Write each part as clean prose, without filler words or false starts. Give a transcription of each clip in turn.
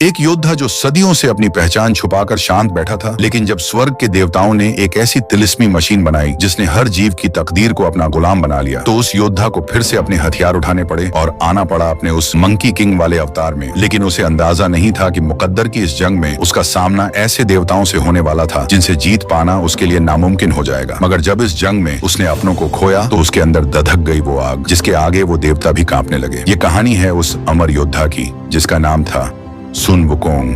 एक योद्धा जो सदियों से अपनी पहचान छुपाकर शांत बैठा था, लेकिन जब स्वर्ग के देवताओं ने एक ऐसी तिलिस्मी मशीन बनाई जिसने हर जीव की तकदीर को अपना गुलाम बना लिया, तो उस योद्धा को फिर से अपने हथियार उठाने पड़े और आना पड़ा अपने उस मंकी किंग वाले अवतार में। लेकिन उसे अंदाजा नहीं था कि मुकद्दर की इस जंग में उसका सामना ऐसे देवताओं से होने वाला था जिनसे जीत पाना उसके लिए नामुमकिन हो जाएगा। मगर जब इस जंग में उसने अपनों को खोया तो उसके अंदर दधक गई वो आग जिसके आगे वो देवता भी कांपने लगे। ये कहानी है उस अमर योद्धा की जिसका नाम था सुन वुकोंग।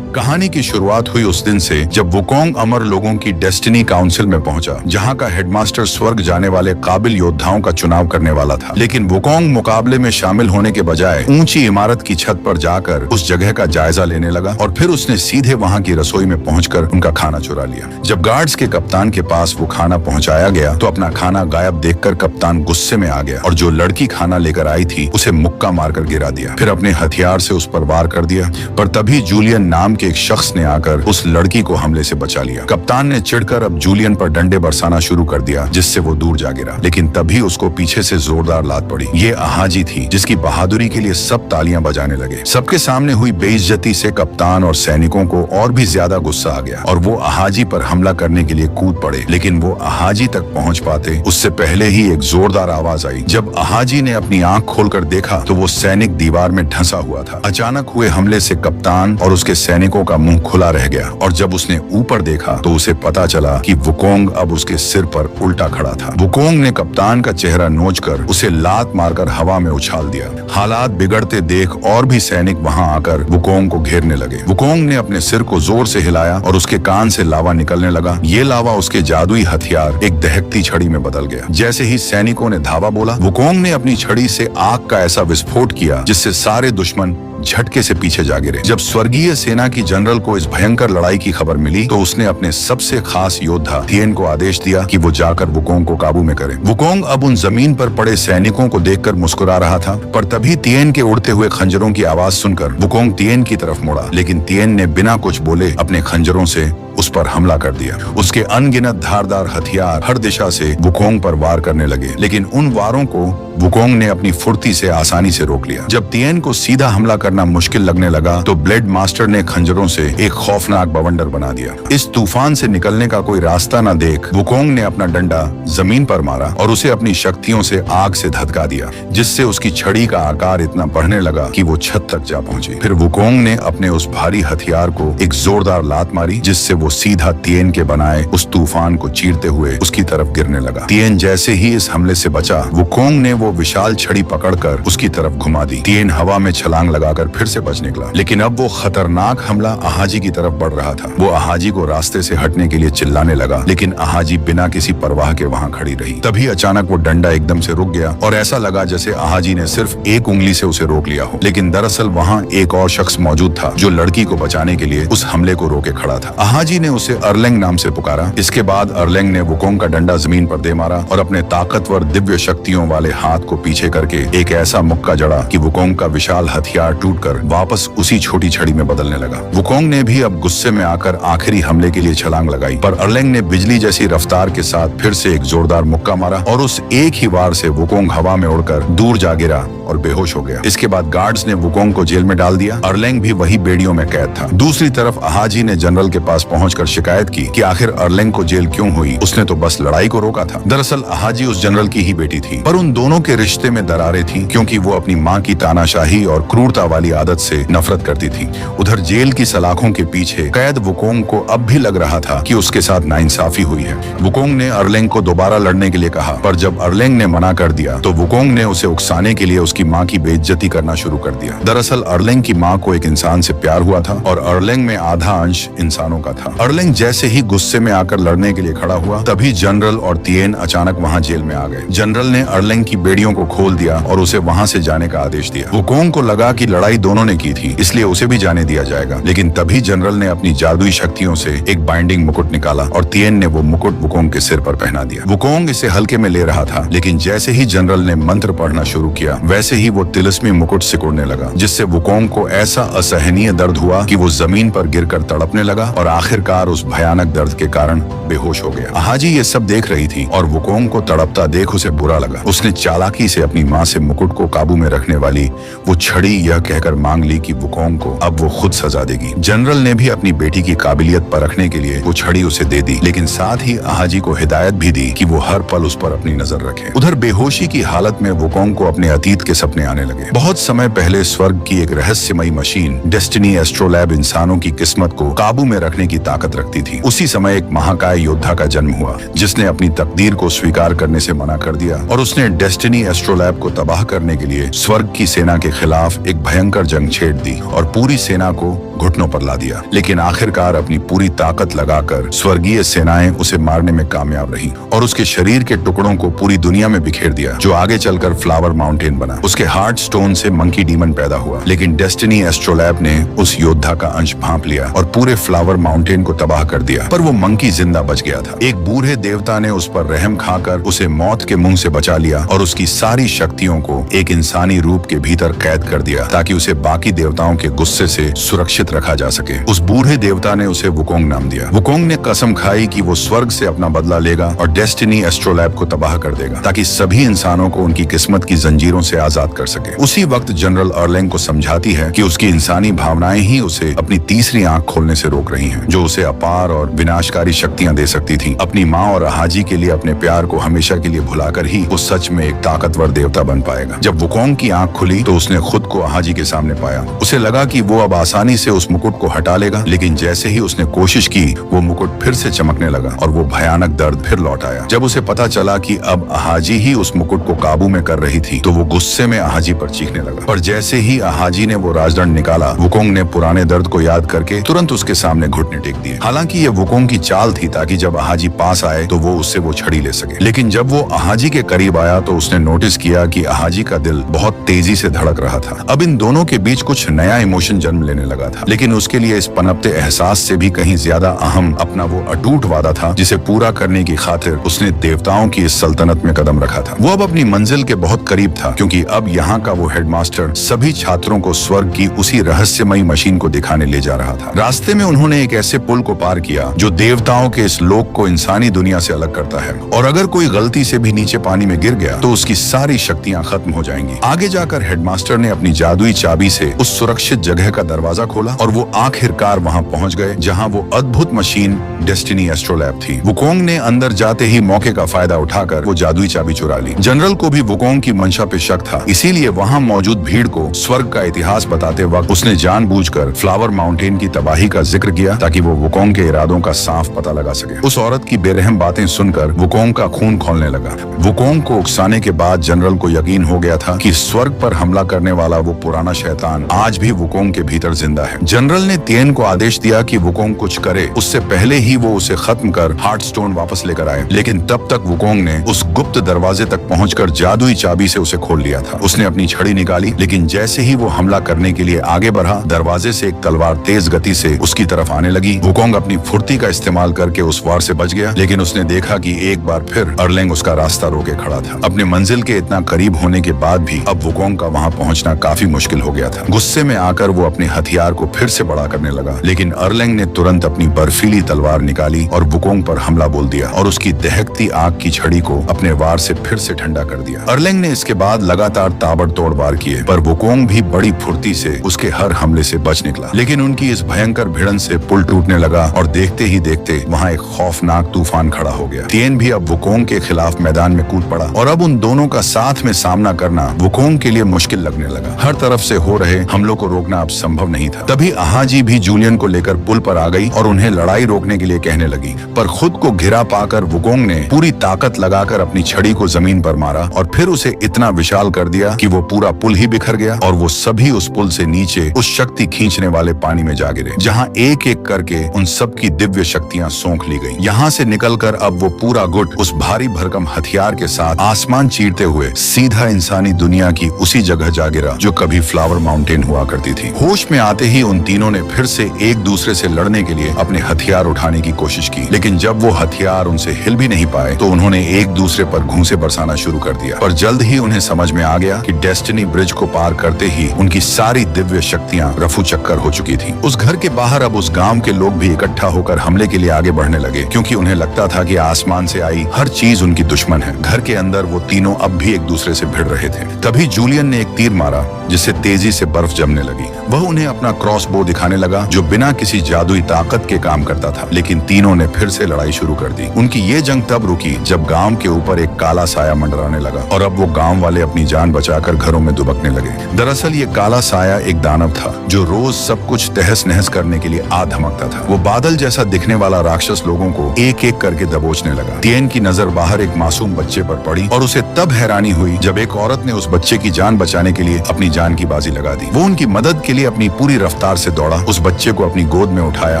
कहानी की शुरुआत हुई उस दिन से जब वुकोंग अमर लोगों की डेस्टिनी काउंसिल में पहुंचा, जहां का हेडमास्टर स्वर्ग जाने वाले काबिल योद्धाओं का चुनाव करने वाला था। लेकिन वुकोंग मुकाबले में शामिल होने के बजाय ऊंची इमारत की छत पर जाकर उस जगह का जायजा लेने लगा और फिर उसने सीधे वहां की रसोई में पहुंचकर उनका खाना चुरा लिया। जब गार्ड्स के कप्तान के पास वो खाना पहुंचाया गया तो अपना खाना गायब देखकर कप्तान गुस्से में आ गया और जो लड़की खाना लेकर आई थी उसे मुक्का मारकर गिरा दिया। फिर अपने हथियार से उस पर वार कर दिया, पर तभी जूलियन नाम के एक शख्स ने आकर उस लड़की को हमले से बचा लिया। कप्तान ने चिढ़कर अब जूलियन पर डंडे बरसाना शुरू कर दिया जिससे वो दूर जा गिरा। लेकिन तभी उसको पीछे से जोरदार लात पड़ी। ये अहाजी थी जिसकी बहादुरी के लिए सब तालियां बजाने लगे। सबके सामने हुई बेइज्जती से कप्तान और सैनिकों को और भी ज्यादा गुस्सा आ गया और वो अहाजी पर हमला करने के लिए कूद पड़े। लेकिन वो अहाजी तक पहुंच पाते उससे पहले ही एक जोरदार आवाज आई। जब अहाजी ने अपनी आंख खोलकर देखा तो वो सैनिक दीवार में ढंसा हुआ था। अचानक हुए हमले से कप्तान और उसके सैनिकों का मुंह खुला रह गया और जब उसने ऊपर देखा तो उसे पता चला कि वुकोंग अब उसके सिर पर उल्टा खड़ा था। वुकोंग ने कप्तान का चेहरा नोचकर उसे लात मारकर हवा में उछाल दिया। हालात बिगड़ते देख और भी सैनिक वहां आकर वुकोंग को घेरने लगे। वुकोंग ने अपने सिर को जोर से हिलाया और उसके कान से लावा निकलने लगा। ये लावा उसके जादुई हथियार एक दहकती छड़ी में बदल गया। जैसे ही सैनिकों ने धावा बोला, वुकोंग ने अपनी छड़ी से आग का ऐसा विस्फोट किया जिससे सारे दुश्मन झटके से पीछे जा गिरे। जब स्वर्गीय सेना की जनरल को इस भयंकर लड़ाई की खबर मिली तो उसने अपने सबसे खास योद्धा थिएन को आदेश दिया कि वो जाकर वुकोंग को काबू में करे। वुकोंग अब उन जमीन पर पड़े सैनिकों को देखकर मुस्कुरा रहा था, पर तभी थिएन के उड़ते हुए खंजरों की आवाज सुनकर वुकोंग थिएन की तरफ मुड़ा। लेकिन थिएन ने बिना कुछ बोले अपने खंजरों से उस पर हमला कर दिया। उसके अनगिनत धारदार हथियार हर दिशा से वुकोंग पर वार करने लगे, लेकिन उन वारों को वुकोंग ने अपनी फुर्ती से आसानी से रोक लिया। जब थिएन को सीधा हमला करना मुश्किल लगने लगा तो ब्लेड मास्टर ने खंजरों से एक खौफनाक बवंडर बना दिया। इस तूफान से निकलने का कोई रास्ता न देख वुकोंग ने अपना डंडा जमीन पर मारा और उसे अपनी शक्तियों से आग से धधका दिया, जिससे उसकी छड़ी का आकार इतना बढ़ने लगा कि वो छत तक जा पहुंची। फिर वुकोंग ने अपने उस भारी हथियार को एक जोरदार लात मारी जिससे वो सीधा थिएन के बनाए उस तूफान को चीरते हुए उसकी तरफ गिरने लगा। थिएन जैसे ही इस हमले से बचा, वुकोंग ने वो विशाल छड़ी पकड़कर उसकी तरफ घुमा दी। थिएन हवा में छलांग लगाकर फिर से बच निकला, लेकिन अब वो खतरनाक हमला अहाजी की तरफ बढ़ रहा था। वो अहाजी को रास्ते से हटने के लिए चिल्लाने लगा, लेकिन अहाजी बिना किसी परवाह के वहां खड़ी रही। तभी अचानक वो डंडा एकदम से रुक गया और ऐसा लगा जैसे अहाजी ने सिर्फ एक उंगली से उसे रोक लिया हो। लेकिन दरअसल वहां एक और शख्स मौजूद था जो लड़की को बचाने के लिए उस हमले को रोके खड़ा था। अहाजी ने उसे अर्लेंग नाम से पुकारा। इसके बाद अर्लेंग ने वुकोंग का डंडा जमीन पर दे मारा और अपने ताकतवर दिव्य शक्तियों वाले हाथ को पीछे करके एक ऐसा मुक्का जड़ा कि वुकोंग का विशाल हथियार टूटकर वापस उसी छोटी छड़ी में बदलने लगा। वुकोंग ने भी अब गुस्से में आकर आखिरी हमले के लिए छलांग लगाई, पर अर्लेंग ने बिजली जैसी रफ्तार के साथ फिर से एक जोरदार मुक्का मारा और उस एक ही वार से वुकोंग हवा में उड़कर दूर जा गिरा और बेहोश हो गया। इसके बाद गार्ड्स ने वुकोंग को जेल में डाल दिया। अर्लेंग भी वही बेड़ियों में कैद था। दूसरी तरफ अहाजी ने जनरल के पास पहुंचकर शिकायत की कि आखिर अर्लेंग को जेल क्यों हुई, उसने तो बस लड़ाई को रोका था। दरअसल अहाजी उस जनरल की ही बेटी थी, पर उन दोनों के रिश्ते में दरारें थी क्योंकि वो अपनी माँ की तानाशाही और क्रूरता वाली आदत से नफरत करती थी। उधर जेल की सलाखों के पीछे कैद वुकोंग को अब भी लग रहा था कि उसके साथ नाइंसाफी हुई है। वुकोंग ने अर्लेंग को दोबारा लड़ने के लिए कहा, पर जब अर्लेंग ने मना कर दिया तो वुकोंग ने उसे उकसाने के लिए उसकी माँ की बेइज्जती करना शुरू कर दिया। दरअसल अर्लेंग की माँ को एक इंसान से प्यार हुआ था और अर्लेंग में आधा अंश इंसानों का था। अर्लेंग जैसे ही गुस्से में आकर लड़ने के लिए खड़ा हुआ, तभी जनरल और थिएन अचानक वहां जेल में आ गए। जनरल ने अर्लेंग की बेड़ियों को खोल दिया और उसे वहां से जाने का आदेश दिया। वुकोंग को लगा कि लड़ाई दोनों ने की थी, इसलिए उसे भी जाने दिया जाएगा। लेकिन तभी जनरल ने अपनी जादुई शक्तियों से एक बाइंडिंग मुकुट निकाला और थिएन ने वो मुकुट वुकोंग के सिर पर पहना दिया। वुकोंग इसे हल्के में ले रहा था, लेकिन जैसे ही जनरल ने मंत्र पढ़ना शुरू किया, वैसे जैसे ही वो तिलिस्मी मुकुट सिकुड़ने लगा, जिससे वुकोंग को ऐसा असहनीय दर्द हुआ कि वो जमीन पर गिरकर तड़पने लगा और आखिरकार उस भयानक दर्द के कारण बेहोश हो गया। अहाजी ये सब देख रही थी और वुकोंग को तड़पता देख उसे बुरा लगा। उसने चालाकी से अपनी माँ से मुकुट को काबू में रखने वाली वो छड़ी यह कहकर मांग ली कि वुकोंग को अब वो खुद सजा देगी। जनरल ने भी अपनी बेटी की काबिलियत परखने के लिए वो छड़ी उसे दे दी, लेकिन साथ ही अहाजी को हिदायत भी दी कि वो हर पल उस पर अपनी नजर रखे। उधर बेहोशी की हालत में वुकोंग को अपने अतीत के सपने आने लगे। बहुत समय पहले स्वर्ग की एक रहस्यमयी मशीन डेस्टिनी एस्ट्रोलैब इंसानों की किस्मत को काबू में रखने की ताकत रखती थी। उसी समय एक महाकाय योद्धा का जन्म हुआ, जिसने अपनी तकदीर को स्वीकार करने से मना कर दिया और उसने डेस्टिनी एस्ट्रोलैब को तबाह करने के लिए स्वर्ग की सेना के खिलाफ एक भयंकर जंग छेड़ दी और पूरी सेना को घुटनों पर ला दिया। लेकिन आखिरकार अपनी पूरी ताकत लगाकर स्वर्गीय सेनाएं उसे मारने में कामयाब रही और उसके शरीर के टुकड़ों को पूरी दुनिया में बिखेर दिया, जो आगे चलकर फ्लावर माउंटेन बना। उसके हार्ट स्टोन से मंकी डीमन पैदा हुआ, लेकिन डेस्टिनी एस्ट्रोलैब ने उस योद्धा का अंश भांप लिया और पूरे फ्लावर माउंटेन को तबाह कर दिया। पर वो मंकी जिंदा बच गया था। एक बूढ़े देवता ने उस पर रहम खाकर उसे मौत के मुंह से बचा लिया और उसकी सारी शक्तियों को एक इंसानी रूप के भीतर कैद कर दिया, ताकि उसे बाकी देवताओं के गुस्से से सुरक्षित रखा जा सके। उस बूढ़े देवता ने उसे वुकोंग नाम दिया। वुकोंग ने कसम खाई कि वो स्वर्ग से अपना बदला लेगा और डेस्टिनी एस्ट्रोलैब को तबाह कर देगा, ताकि सभी इंसानों को उनकी किस्मत की जंजीरों से आजाद कर सके। उसी वक्त जनरल अर्लेंग को समझाती है कि उसकी इंसानी भावनाएं ही उसे अपनी तीसरी आंख खोलने से रोक रही हैं, जो उसे अपार और विनाशकारी शक्तियां दे सकती थी। अपनी माँ और अहाजी के लिए अपने प्यार को हमेशा के लिए भुलाकर ही वो सच में एक ताकतवर देवता बन पाएगा। जब वुकोंग की आंख खुली तो उसने खुद को अहाजी के सामने पाया। उसे लगा कि वो अब आसानी से उस मुकुट को हटा लेगा, लेकिन जैसे ही उसने कोशिश की वो मुकुट फिर से चमकने लगा और वो भयानक दर्द फिर लौट आया। जब उसे पता चला कि अब अहाजी ही उस मुकुट को काबू में कर रही थी, तो वो गुस्से में अहाजी पर चीखने लगा। और जैसे ही अहाजी ने वो राजदंड निकाला, वुकोंग ने पुराने दर्द को याद करके तुरंत उसके सामने घुटने टेक दिए। हालांकि ये वुकोंग की चाल थी, ताकि जब अहाजी पास आए तो वो उससे वो छड़ी ले सके। लेकिन जब वो अहाजी के करीब आया तो उसने नोटिस किया कि अहाजी का दिल बहुत तेजी से धड़क रहा था। अब इन दोनों के बीच कुछ नया इमोशन जन्म लेने लगा था, लेकिन उसके लिए इस पनपते एहसास से भी कहीं ज्यादा अहम अपना वो अटूट वादा था, जिसे पूरा करने की खातिर उसने देवताओं की इस सल्तनत में कदम रखा था। वो अब अपनी मंजिल के बहुत करीब था, क्योंकि अब यहाँ का वो हेडमास्टर सभी छात्रों को स्वर्ग की उसी रहस्यमयी मशीन को दिखाने ले जा रहा था। रास्ते में उन्होंने एक ऐसे पुल को पार किया जो देवताओं के इस लोक को इंसानी दुनिया से अलग करता है, और अगर कोई गलती से भी नीचे पानी में गिर गया तो उसकी सारी शक्तियाँ खत्म हो जाएंगी। आगे जाकर हेडमास्टर ने अपनी जादुई चाबी से उस सुरक्षित जगह का दरवाजा खोला और वो आखिरकार वहाँ पहुँच गए जहाँ वो अद्भुत मशीन डेस्टिनी एस्ट्रोलैब थी। वुकोंग ने अंदर जाते ही मौके का फायदा उठाकर वो जादुई चाबी चुरा ली। जनरल को भी वुकोंग की मंशा पे शक था, इसीलिए वहाँ मौजूद भीड़ को स्वर्ग का इतिहास बताते वक्त उसने जानबूझकर फ्लावर माउंटेन की तबाही का जिक्र किया, ताकि वो वुकोंग के इरादों का साफ पता लगा सके। उस औरत की बेरहम बातें सुनकर वुकोंग का खून खौलने लगा। वुकोंग को उकसाने के बाद जनरल को यकीन हो गया था कि स्वर्ग पर हमला करने वाला वो पुराना शैतान आज भी वुकोंग के भीतर जिंदा है। जनरल ने तिएन को आदेश दिया कि वुकोंग कुछ करे, उससे पहले ही वो उसे खत्म कर हार्ट स्टोन वापस लेकर आए। लेकिन तब तक वुकोंग ने उस गुप्त दरवाजे तक पहुंचकर जादुई चाबी से उसे खोल लिया था। उसने अपनी छड़ी निकाली, लेकिन जैसे ही वो हमला करने के लिए आगे बढ़ा, दरवाजे से एक तलवार तेज गति से उसकी तरफ आने लगी। वुकोंग अपनी फुर्ती का इस्तेमाल करके उस वार से बच गया, लेकिन उसने देखा कि एक बार फिर अर्लेंग उसका रास्ता रोके खड़ा था। अपने मंजिल के इतना करीब होने के बाद भी अब वुकोंग का वहां पहुंचना काफी मुश्किल हो गया था। गुस्से में आकर वो अपने हथियार को फिर से बड़ा करने लगा, लेकिन अर्लेंग ने तुरंत अपनी बर्फीली तलवार निकाली और वुकोंग पर हमला बोल दिया और उसकी दहकती आग की छड़ी को अपने वार से फिर से ठंडा कर दिया। अर्लेंग ने इसके बाद लगातार ताबड़तोड़ वार किए, पर वुकोंग भी बड़ी फुर्ती से उसके हर हमले से बच निकला। लेकिन उनकी इस भयंकर भिड़न से पुल टूटने लगा और देखते ही देखते वहाँ एक खौफनाक तूफान खड़ा हो गया। तिएन भी अब वुकोंग के खिलाफ मैदान में कूद पड़ा और अब उन दोनों का साथ में सामना करना वुकोंग के लिए मुश्किल लगने लगा। हर तरफ से हो रहे हमलों को रोकना अब संभव नहीं था। तभी अहाजी भी जूलियन को लेकर पुल पर आ गई और उन्हें लड़ाई रोकने के लिए कहने लगी, पर खुद को घिरा पाकर वुकोंग ने पूरी ताकत लगाकर अपनी छड़ी को जमीन पर मारा और फिर उसे इतना विशाल कर दिया कि वो पूरा पुल ही बिखर गया और वो सभी उस पुल से नीचे उस शक्ति खींचने वाले पानी में जा गिरे, जहाँ एक एक करके उन सब की दिव्य शक्तियाँ सोख ली गई। यहाँ से निकलकर अब वो पूरा गुट उस भारी भरकम हथियार के साथ आसमान चीरते हुए सीधा इंसानी दुनिया की उसी जगह जा गिरा जो कभी फ्लावर माउंटेन हुआ करती थी। होश में आते ही उन तीनों ने फिर से एक दूसरे से लड़ने के लिए अपने हथियार उठाने की कोशिश की, लेकिन जब वो हथियार उनसे हिल भी नहीं पाए तो उन्होंने एक दूसरे पर घूंसे बरसाना शुरू कर दिया। पर जल्द ही उन्हें समझ में आ गया कि डेस्टिनी ब्रिज को पार करते ही उनकी सारी दिव्य शक्तियां रफू चक्कर हो चुकी थी। उस घर के बाहर अब उस गांव के लोग भी इकट्ठा होकर हमले के लिए आगे बढ़ने लगे, क्योंकि उन्हें लगता था कि आसमान से आई हर चीज उनकी दुश्मन है। घर के अंदर वो तीनों अब भी एक दूसरे से भिड़ रहे थे। तभी जूलियन ने एक तीर मारा जिससे तेजी से बर्फ जमने लगी। वह उन्हें अपना क्रॉसबो दिखाने लगा जो बिना किसी जादुई ताकत के काम करता था, लेकिन तीनों ने फिर से लड़ाई शुरू कर दी। उनकी ये जंग तब रुकी जब गांव के ऊपर एक काला साया मंडराने लगा और अब वो गांव वाले अपनी जान बचाकर घरों में दुबकने लगे। दरअसल ये काला साया एक दानव था जो रोज सब कुछ तहस नहस करने के लिए आ धमकता था। वो बादल जैसा दिखने वाला राक्षस लोगों को एक एक करके दबोचने लगा। तिएन की नजर बाहर एक मासूम बच्चे पर पड़ी और उसे तब हैरानी हुई जब एक औरत ने उस बच्चे की जान बचाने के लिए अपनी जान की बाजी लगा दी। वो उनकी मदद के लिए अपनी पूरी रफ्तार से दौड़ा, उस बच्चे को अपनी गोद में उठाया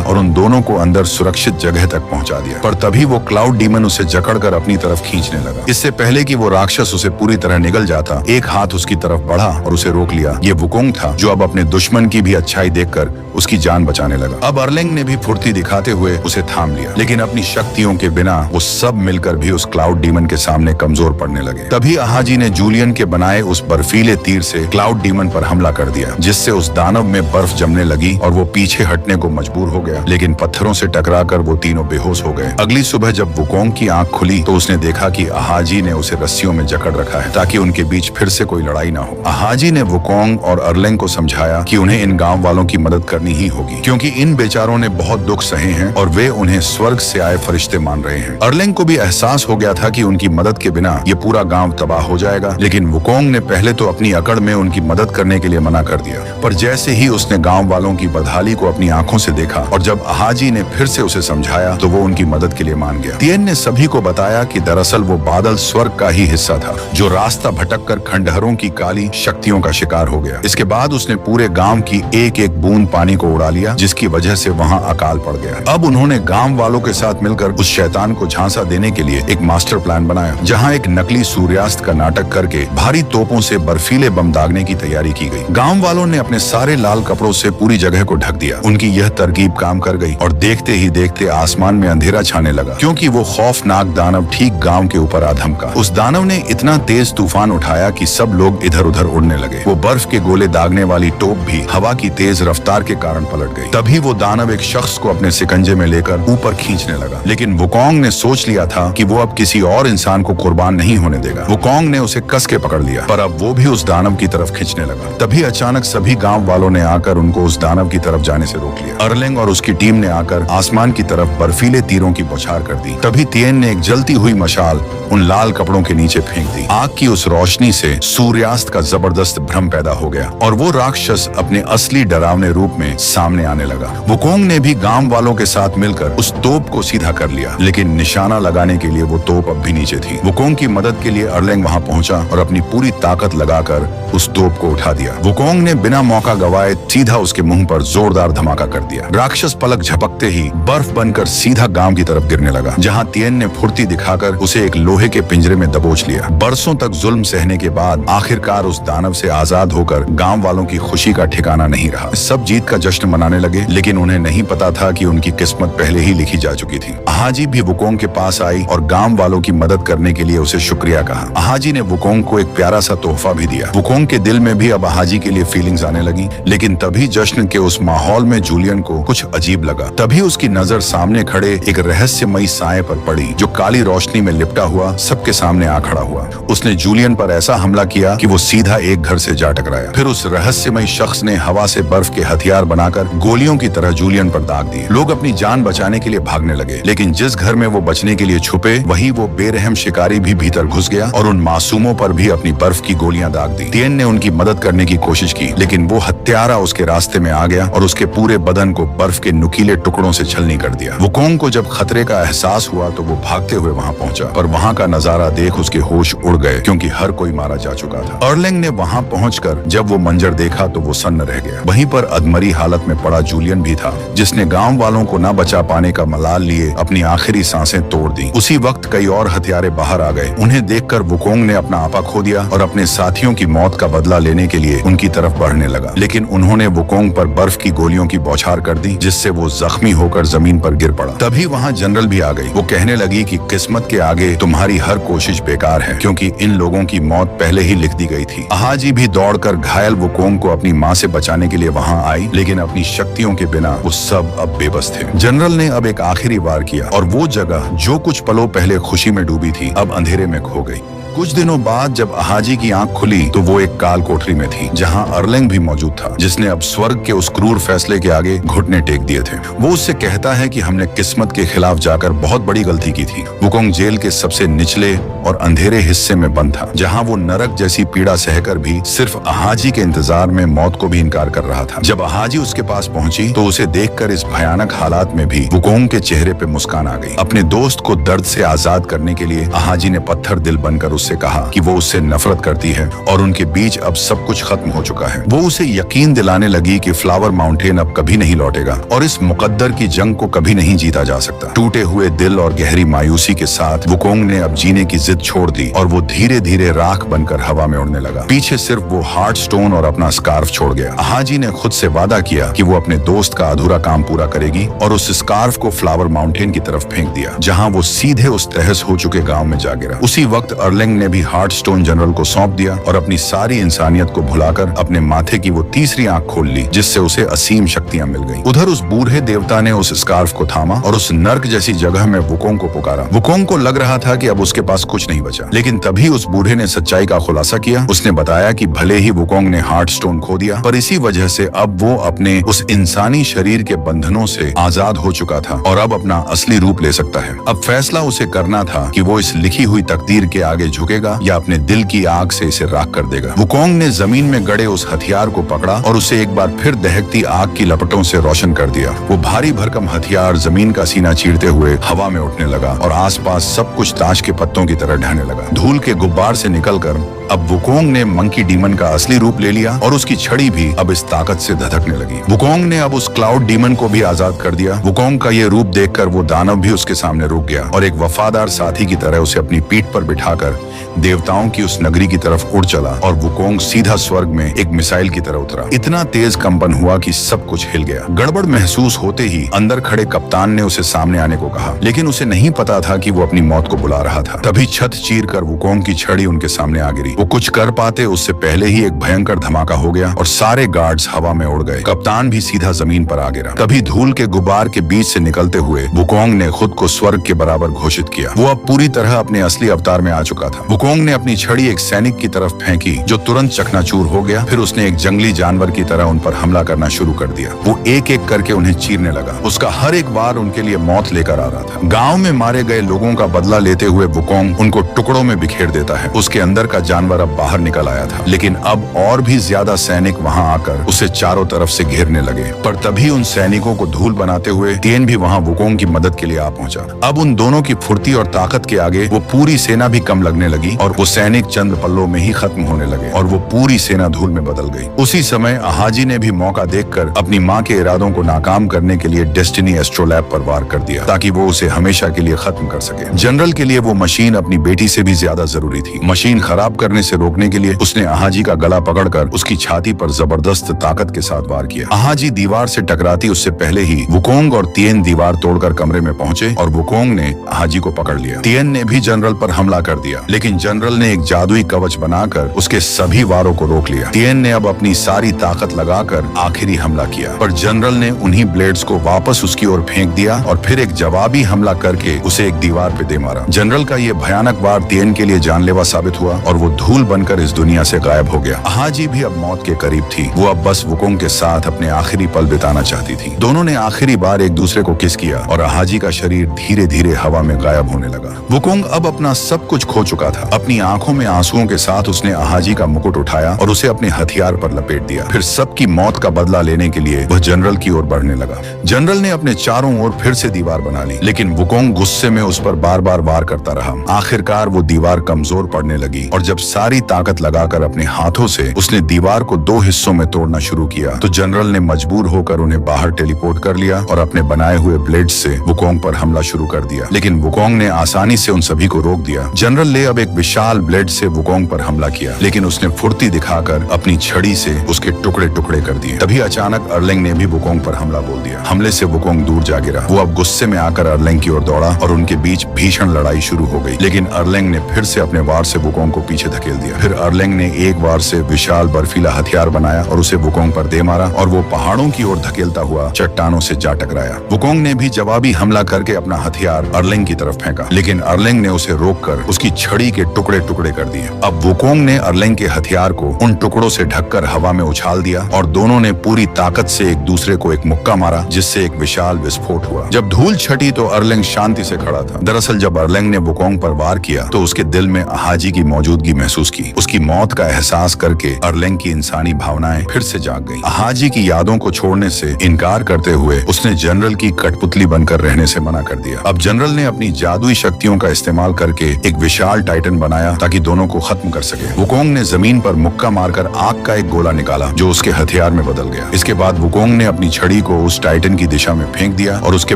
और उन दोनों को अंदर सुरक्षित जगह तक पहुंचा दिया। पर तभी वो क्लाउड डीमन उसे जकड़कर अपनी तरफ खींचने लगा। इससे पहले कि वो राक्षस उसे पूरी तरह निगल जाता, एक हाथ उसकी तरफ बढ़ा और उसे रोक लिया। ये वुकोंग था जो अब अपने दुश्मन की भी अच्छाई देखकर उसकी जान बचाने लगा। अब अर्लिंग ने भी फुर्ती दिखाते हुए उसे थाम लिया, लेकिन अपनी शक्तियों के बिना वो सब मिलकर भी उस क्लाउड डीमन के सामने कमजोर पड़ने लगे। तभी अहाजी ने जूलियन के बनाए उस बर्फीले तीर से क्लाउड डीमन पर हमला कर दिया, जिससे उस दानव में बर्फ जमने लगी और वो पीछे हटने को मजबूर हो गया, लेकिन पत्थरों से टकराकर वो तीनों बेहोश हो गए। अगली सुबह जब वुकोंग की आंख खुली तो उसने देखा कि अहाजी ने उसे रस्सियों में जकड़ रखा है ताकि उनके बीच फिर से कोई लड़ाई ना हो। अहाजी ने वुकोंग और अर्लिंग को समझाया कि उन्हें इन गांव वालों की मदद करनी ही होगी, क्योंकि इन बेचारों ने बहुत दुख सहे हैं और वे उन्हें स्वर्ग से आए फरिश्ते मान रहे हैं। अर्लिंग को भी एहसास हो गया था कि उनकी मदद के बिना ये पूरा गांव तबाह हो जाएगा, लेकिन वुकोंग ने पहले तो अपनी अकड़ में उनकी मदद करने के लिए मना कर दिया। पर जैसे ही उसने गांव वालों की बदहाली को अपनी आंखों से देखा और जब अहाजी ने फिर से उसे समझाया तो वो उनकी मदद के लिए मान गया। तिएन ने सभी को बताया कि दरअसल वो बादल स्वर्ग का ही हिस्सा था जो रास्ता भटककर खंडहरों की काली शक्तियों का शिकार हो गया। इसके बाद उसने पूरे गांव की एक एक बूंद पानी को उड़ा लिया, जिसकी वजह से वहां अकाल पड़ गया। अब उन्होंने गांव वालों के साथ मिलकर उस शैतान को झांसा देने के लिए एक मास्टर प्लान बनाया, जहां एक नकली सूर्यास्त का नाटक करके भारी तोपों से बर्फीले बम दागने की तैयारी की गई। गांव वालों ने अपने सारे लाल कपड़ों से पूरी जगह को ढक दिया। उनकी यह तरकीब काम कर गई और देखते ही देखते आसमान में अंधेरा छाने लगा, क्योंकि वो खौफनाक दानव ठीक गांव के ऊपर आ धमका। उस दानव ने इतना तेज तूफान उठाया कि सब लोग इधर उधर उड़ने लगे। वो बर्फ के गोले दागने वाली टोप भी हवा की तेज रफ्तार के कारण पलट गई। तभी वो दानव एक शख्स को अपने शिकंजे में लेकर ऊपर खींचने लगा, लेकिन वुकोंग ने सोच लिया था कि वो अब किसी और इंसान को कुर्बान नहीं होने देगा। वुकोंग ने उसे कस के पकड़ लिया, पर अब वो भी उस दानव की तरफ खींचने लगा। तभी अचानक सभी गांव वालों ने आकर उनको उस दानव की तरफ जाने से रोक लिया। अर्लिंग और उसकी टीम ने आकर आसमान की तरफ बर्फीले तीरों की बौछार कर दी। तभी तिएन ने एक जलती हुई मशाल उन लाल कपड़ों के नीचे फेंक दी। आग की उस रोशनी से सूर्यास्त का जबरदस्त भ्रम पैदा हो गया और वो राक्षस अपने असली डरावने रूप में सामने आने लगा। वुकोंग ने भी गांव वालों के साथ मिलकर उस तोप को सीधा कर लिया, लेकिन निशाना लगाने के लिए वो तोप अब भी नीचे थी। वुकोंग की मदद के लिए अर्लिंग वहां पहुंचा और अपनी पूरी ताकत लगाकर उस तोप को उठा दिया। वुकोंग ने बिना मौका गवाए सीधा उसके मुंह पर जोरदार धमाका कर दिया। राक्षस पलक झपकते ही बर्फ बनकर सीधा गांव की तरफ गिरने लगा, जहां तिएन ने फुर्ती दिखाकर उसे एक लोहे के पिंजरे में दबोच लिया। बरसों तक जुल्म सहने के बाद आखिरकार उस दानव से आजाद होकर गांव वालों की खुशी का ठिकाना नहीं रहा। सब जीत का जश्न मनाने लगे, लेकिन उन्हें नहीं पता था कि उनकी किस्मत पहले ही लिखी जा चुकी थी। अहाजी भी वुकोंग के पास आई और गांव वालों की मदद करने के लिए उसे शुक्रिया कहा। अहाजी ने वुकोंग को एक प्यारा सा तोहफा भी दिया। वुकोंग के दिल में भी अब अहाजी के लिए फीलिंग्स आने लगी, लेकिन तभी जश्न के उस माहौल में जूलियन को कुछ अजीब लगा। तभी उसकी नजर सामने खड़े एक रहस्यमयी साए पर पड़ी जो काली रोशनी में लिपटा हुआ सबके सामने आ खड़ा हुआ। उसने जूलियन पर ऐसा हमला किया कि वो सीधा एक घर से जा टकराया। फिर उस रहस्यमयी शख्स ने हवा से बर्फ के हथियार बनाकर गोलियों की तरह जूलियन पर दाग दिए। लोग अपनी जान बचाने के लिए भागने लगे, लेकिन जिस घर में वो बचने के लिए छुपे वहीं वो बेरहम शिकारी भी भीतर घुस गया और उन मासूमों पर भी अपनी बर्फ की गोलियां दाग दी। तिएन ने उनकी मदद करने की कोशिश की, लेकिन वो हत्यारा उसके रास्ते में आ गया और उसके पूरे बदन को बर्फ के नुकीले टुकड़ों से छलनी कर दिया। वुकोंग को जब खतरे का एहसास हुआ तो वो भागते हुए वहां पहुंचा, पर वहां का नजारा देख उसके होश उड़ गए, क्योंकि हर कोई मारा जा चुका था। अर्लिंग ने वहां पहुंचकर जब वो मंजर देखा तो वो सन्न रह गया। वहीं पर अधमरी हालत में पड़ा जूलियन भी था, जिसने गांव वालों को न बचा पाने का मलाल लिए अपनी आखिरी सांसें तोड़ दी। उसी वक्त कई और हत्यारे बाहर आ गए। उन्हें देखकर वुकोंग ने अपना आपा खो दिया और अपने साथियों की मौत का बदला लेने के लिए उनकी तरफ बढ़ने लगा, लेकिन उन्होंने वुकोंग वुकोंग पर बर्फ की गोलियों की बौछार कर दी, जिससे वो जख्मी होकर जमीन पर गिर पड़ा। तभी वहाँ जनरल भी आ गई। वो कहने लगी कि किस्मत के आगे तुम्हारी हर कोशिश बेकार है, क्योंकि इन लोगों की मौत पहले ही लिख दी गई थी। अहाजी भी दौड़कर घायल वुकोंग को अपनी माँ से बचाने के लिए वहाँ आई, लेकिन अपनी शक्तियों के बिना वो सब अब बेबस थे। जनरल ने अब एक आखिरी वार किया और वो जगह जो कुछ पलों पहले खुशी में डूबी थी अब अंधेरे में खो गई। कुछ दिनों बाद जब अहाजी की आंख खुली तो वो एक काल कोठरी में थी, जहां अर्लिंग भी मौजूद था, जिसने अब स्वर्ग के उस क्रूर फैसले के आगे घुटने टेक दिए थे। वो उससे कहता है कि हमने किस्मत के खिलाफ जाकर बहुत बड़ी गलती की थी। वुकोंग जेल के सबसे निचले और अंधेरे हिस्से में बंद था, जहां वो नरक जैसी पीड़ा सहकर भी सिर्फ अहाजी के इंतजार में मौत को भी इनकार कर रहा था। जब अहाजी उसके पास पहुंची तो उसे देखकर इस भयानक हालात में भी वुकोंग के चेहरे पे मुस्कान आ गई। अपने दोस्त को दर्द से आजाद करने के लिए अहाजी ने पत्थर दिल बनकर से कहा कि वो उससे नफरत करती है और उनके बीच अब सब कुछ खत्म हो चुका है। वो उसे यकीन दिलाने लगी कि फ्लावर माउंटेन अब कभी नहीं लौटेगा और इस मुकद्दर की जंग को कभी नहीं जीता जा सकता। टूटे हुए दिल और गहरी मायूसी के साथ वुकोंग ने अब जीने की जिद छोड़ दी और वो धीरे धीरे राख बनकर हवा में उड़ने लगा। पीछे सिर्फ वो हार्ट स्टोन और अपना स्कार्फ छोड़ गया। अहाजी ने खुद से वादा किया कि वो अपने दोस्त का अधूरा काम पूरा करेगी और उस स्कार्फ को फ्लावर माउंटेन की तरफ फेंक दिया, जहाँ वो सीधे उस तहस हो चुके गाँव में जा गिरा। उसी वक्त अर्लिंग ने भी हार्ट स्टोन जनरल को सौंप दिया और अपनी सारी इंसानियत को भुलाकर अपने माथे की वो तीसरी आंख खोल ली, जिससे उसे असीम शक्तियां मिल गईं। उधर उस बूढ़े देवता ने उस स्कार्फ को थामा और उस नर्क जैसी जगह में वुकोंग को पुकारा। वुकोंग को लग रहा था कि अब उसके पास कुछ नहीं बचा, लेकिन तभी उस बूढ़े ने सच्चाई का खुलासा किया। उसने बताया कि भले ही वुकोंग ने हार्ट स्टोन खो दिया, पर इसी वजह से अब वो अपने उस इंसानी शरीर के बंधनों से आजाद हो चुका था और अब अपना असली रूप ले सकता है। अब फैसला उसे करना था कि वो इस लिखी हुई तकदीर के आगे झुकेगा या अपने दिल की आग से इसे राख कर देगा। वुकोंग ने जमीन में गड़े उस हथियार को पकड़ा और उसे एक बार फिर दहकती आग की लपटों से रोशन कर दिया। वो भारी भरकम हथियार जमीन का सीना चीरते हुए हवा में उठने लगा और आसपास सब कुछ ताश के पत्तों की तरह ढहने लगा। धूल के गुब्बार से निकलकर अब वुकोंग ने मंकी डीमन का असली रूप ले लिया और उसकी छड़ी भी अब इस ताकत से धधकने लगी। वुकोंग ने अब उस क्लाउड डीमन को भी आजाद कर दिया। वुकोंग का ये रूप देखकर वो दानव भी उसके सामने रुक गया और एक वफादार साथी की तरह उसे अपनी पीठ पर बिठाकर देवताओं की उस नगरी की तरफ उड़ चला और वुकोंग सीधा स्वर्ग में एक मिसाइल की तरह उतरा। इतना तेज कंपन हुआ कि सब कुछ हिल गया। गड़बड़ महसूस होते ही अंदर खड़े कप्तान ने उसे सामने आने को कहा, लेकिन उसे नहीं पता था कि वो अपनी मौत को बुला रहा था। तभी छत चीर कर वुकोंग की छड़ी उनके सामने आ गिरी। वो कुछ कर पाते उससे पहले ही एक भयंकर धमाका हो गया और सारे गार्ड्स हवा में उड़ गए। कप्तान भी सीधा जमीन पर आ गिरा। तभी धूल के गुब्बार के बीच से निकलते हुए वुकोंग ने खुद को स्वर्ग के बराबर घोषित किया। वो अब पूरी तरह अपने असली अवतार में आ चुका था। वुकोंग ने अपनी छड़ी एक सैनिक की तरफ फेंकी जो तुरंत चकनाचूर हो गया। फिर उसने एक जंगली जानवर की तरह उन पर हमला करना शुरू कर दिया। वो एक एक करके उन्हें चीरने लगा। उसका हर एक वार उनके लिए मौत लेकर आ रहा था। गांव में मारे गए लोगों का बदला लेते हुए वुकोंग उनको टुकड़ों में बिखेर देता है। उसके अंदर का जानवर अब बाहर निकल आया था, लेकिन अब और भी ज्यादा सैनिक वहां आकर उसे चारों तरफ से घेरने लगे। पर तभी उन सैनिकों को धूल बनाते हुए तिएन भी वहां वुकोंग की मदद के लिए आ पहुंचा। अब उन दोनों की फुर्ती और ताकत के आगे वो पूरी सेना भी कम लगने लगी और वो सैनिक चंद पल्लों में ही खत्म होने लगे और वो पूरी सेना धूल में बदल गई। उसी समय अहाजी ने भी मौका देखकर अपनी माँ के इरादों को नाकाम करने के लिए डेस्टिनी एस्ट्रोलैब पर वार कर दिया, ताकि वो उसे हमेशा के लिए खत्म कर सके। जनरल के लिए वो मशीन अपनी बेटी से भी ज्यादा जरूरी थी। मशीन खराब करने से रोकने के लिए उसने अहाजी का गला पकड़कर उसकी छाती पर जबरदस्त ताकत के साथ वार किया। अहाजी दीवार से टकराती उससे पहले ही वुकोंग और तिएन दीवार तोड़कर कमरे में पहुंचे और वुकोंग ने अहाजी को पकड़ लिया। तिएन ने भी जनरल पर हमला कर दिया, लेकिन जनरल ने एक जादुई कवच बनाकर उसके सभी वारों को रोक लिया। तिएन ने अब अपनी सारी ताकत लगाकर आखिरी हमला किया, पर जनरल ने उन्हीं ब्लेड्स को वापस उसकी ओर फेंक दिया और फिर एक जवाबी हमला करके उसे एक दीवार पे दे मारा। जनरल का ये भयानक वार तिएन के लिए जानलेवा साबित हुआ और वो धूल बनकर इस दुनिया से गायब हो गया। अहाजी भी अब मौत के करीब थी। वो अब बस वुकोंग के साथ अपने आखिरी पल बिताना चाहती थी। दोनों ने आखिरी बार एक दूसरे को किस किया और अहाजी का शरीर धीरे धीरे हवा में गायब होने लगा। वुकोंग अब अपना सब कुछ खो चुका था। अपनी आंखों में आंसुओं के साथ उसने अहाजी का मुकुट उठाया और उसे अपने हथियार पर लपेट दिया। फिर सबकी मौत का बदला लेने के लिए वह जनरल की ओर बढ़ने लगा। जनरल ने अपने चारों ओर फिर से दीवार बना ली, लेकिन वुकोंग गुस्से में उस पर बार बार वार करता रहा। आखिरकार वो दीवार कमजोर पड़ने लगी और जब सारी ताकत लगाकर अपने हाथों से उसने दीवार को दो हिस्सों में तोड़ना शुरू किया, तो जनरल ने मजबूर होकर उन्हें बाहर टेलीपोर्ट कर लिया और अपने बनाए हुए ब्लेड से वुकोंग पर हमला शुरू कर दिया। लेकिन वुकोंग ने आसानी से उन सभी को रोक दिया। जनरल ने अब तब एक विशाल ब्लेड से वुकोंग पर हमला किया, लेकिन उसने फुर्ती दिखाकर अपनी छड़ी से उसके टुकड़े टुकड़े कर दिए। तभी अचानक अर्लिंग ने भी वुकोंग पर हमला बोल दिया। हमले से वुकोंग दूर जा गिरा। वो अब गुस्से में आकर अर्लिंग की ओर दौड़ा और उनके बीच भीषण लड़ाई शुरू हो गई, लेकिन अर्लिंग ने फिर से अपने वार से वुकोंग को पीछे धकेल दिया। फिर अर्लिंग ने एक वार से विशाल बर्फीला हथियार बनाया और उसे वुकोंग पर दे मारा और वो पहाड़ों की ओर धकेलता हुआ चट्टानों से जा टकराया। वुकोंग ने भी जवाबी हमला करके अपना हथियार अर्लिंग की तरफ फेंका, लेकिन अर्लिंग ने उसे रोककर उसकी छड़ी के टुकड़े टुकड़े कर दिए। अब वुकोंग ने अर्लिंग के हथियार को उन टुकड़ों से ढककर हवा में उछाल दिया और दोनों ने पूरी ताकत से एक दूसरे को एक मुक्का मारा, जिससे एक विशाल विस्फोट हुआ। जब धूल छटी तो अर्लिंग शांति से खड़ा था। दरअसल जब अर्लिंग ने वुकोंग पर वार किया तो उसके दिल में अहाजी की मौजूदगी महसूस की। उसकी मौत का एहसास करके अर्लिंग की इंसानी भावनाएं फिर से जाग गईं। अहाजी की यादों को छोड़ने से इनकार करते हुए उसने जनरल की कठपुतली बनकर रहने से मना कर दिया। अब जनरल ने अपनी जादुई शक्तियों का इस्तेमाल करके एक विशाल टाइटन बनाया ताकि दोनों को खत्म कर सके। वुकोंग ने जमीन पर मुक्का मारकर आग का एक गोला निकाला जो उसके हथियार में बदल गया। इसके बाद वुकोंग ने अपनी छड़ी को उस टाइटन की दिशा में फेंक दिया और उसके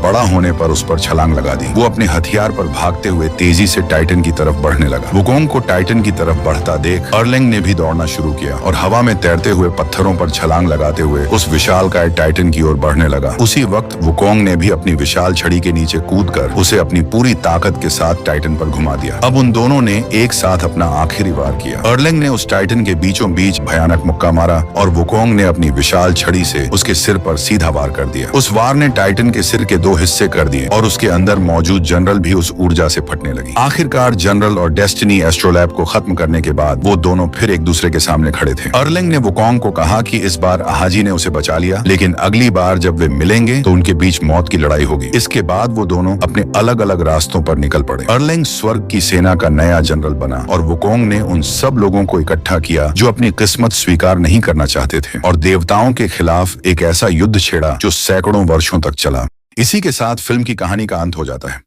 बड़ा होने पर उस पर छलांग लगा दी। वो अपने हथियार पर भागते हुए तेजी से टाइटन की तरफ बढ़ने लगा। वुकोंग को टाइटन की तरफ बढ़ता देख अर्लिंग ने भी दौड़ना शुरू किया और हवा में तैरते हुए पत्थरों पर छलांग लगाते हुए उस विशालकाय टाइटन की ओर बढ़ने लगा। उसी वक्त वुकोंग ने भी अपनी विशाल छड़ी के नीचे कूदकर उसे अपनी पूरी ताकत के साथ टाइटन पर घुमा दिया। अब उन दोनों ने एक साथ अपना आखिरी वार किया। अर्लिंग ने उस टाइटन के बीचों बीच भयानक मुक्का मारा और वुकोंग ने अपनी विशाल छड़ी से उसके सिर पर सीधा वार कर दिया। उस वार ने टाइटन के सिर के दो हिस्से कर दिए और उसके अंदर मौजूद जनरल भी उस ऊर्जा से फटने लगी। आखिरकार जनरल और डेस्टिनी एस्ट्रोलैब को खत्म करने के बाद वो दोनों फिर एक दूसरे के सामने खड़े थे। अर्लिंग ने वुकोंग को कहा कि इस बार अहाजी ने उसे बचा लिया, लेकिन अगली बार जब वे मिलेंगे तो उनके बीच मौत की लड़ाई होगी। इसके बाद वो दोनों अपने अलग अलग रास्तों पर निकल पड़े। अर्लिंग स्वर्ग की सेना का नया जनरल बना और वुकोंग ने उन सब लोगों को इकट्ठा किया जो अपनी किस्मत स्वीकार नहीं करना चाहते थे और देवताओं के खिलाफ एक ऐसा युद्ध छेड़ा जो सैकड़ों वर्षों तक चला। इसी के साथ फिल्म की कहानी का अंत हो जाता है।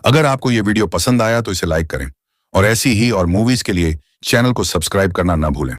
अगर आपको ये वीडियो पसंद आया तो इसे लाइक करें और ऐसी ही और मूवीज के लिए चैनल को सब्सक्राइब करना न भूलें।